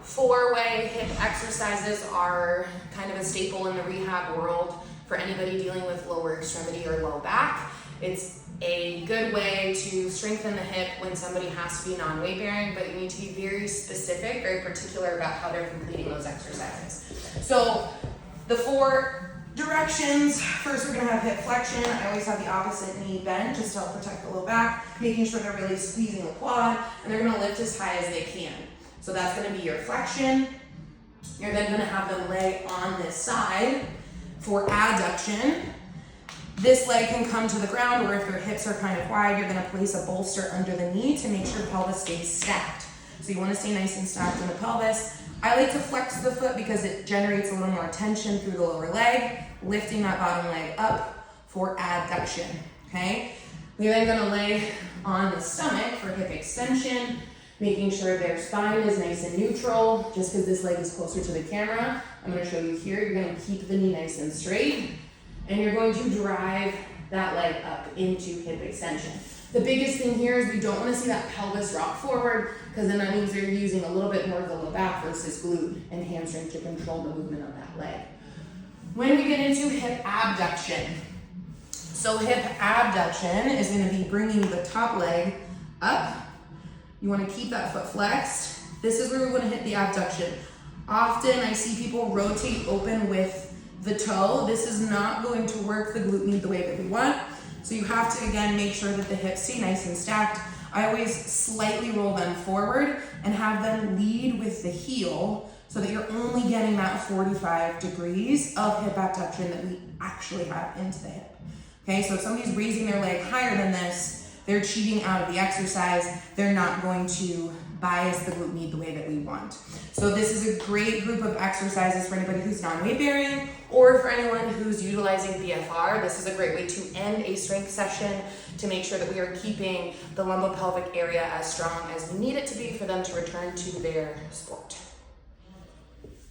Four-way hip exercises are kind of a staple in the rehab world for anybody dealing with lower extremity or low back. It's a good way to strengthen the hip when somebody has to be non-weight bearing, but you need to be very specific, very particular about how they're completing those exercises. So the four directions, first we're gonna have hip flexion. I always have the opposite knee bent just to help protect the low back, making sure they're really squeezing the quad, and they're gonna lift as high as they can. So that's gonna be your flexion. You're then gonna have them lay on this side for adduction. This leg can come to the ground, or if your hips are kind of wide, you're gonna place a bolster under the knee to make sure pelvis stays stacked. So you wanna stay nice and stacked in the pelvis. I like to flex the foot because it generates a little more tension through the lower leg, lifting that bottom leg up for adduction, okay? We're then gonna lay on the stomach for hip extension, making sure their spine is nice and neutral. Just because this leg is closer to the camera, I'm gonna show you here, you're gonna keep the knee nice and straight, and you're going to drive that leg up into hip extension. The biggest thing here is we don't want to see that pelvis rock forward, because then that means you're using a little bit more of the low back versus glute and hamstring to control the movement of that leg. When we get into hip abduction, so hip abduction is going to be bringing the top leg up. You want to keep that foot flexed. This is where we want to hit the abduction. Often I see people rotate open with the toe. This is not going to work the glute med the way that we want. So you have to, again, make sure that the hips stay nice and stacked. I always slightly roll them forward and have them lead with the heel so that you're only getting that 45 degrees of hip abduction that we actually have into the hip. Okay, so if somebody's raising their leg higher than this, they're cheating out of the exercise. They're not going to bias the glute med the way that we want. So this is a great group of exercises for anybody who's non-weight bearing, or for anyone who's utilizing BFR. This is a great way to end a strength session to make sure that we are keeping the lumbopelvic area as strong as we need it to be for them to return to their sport.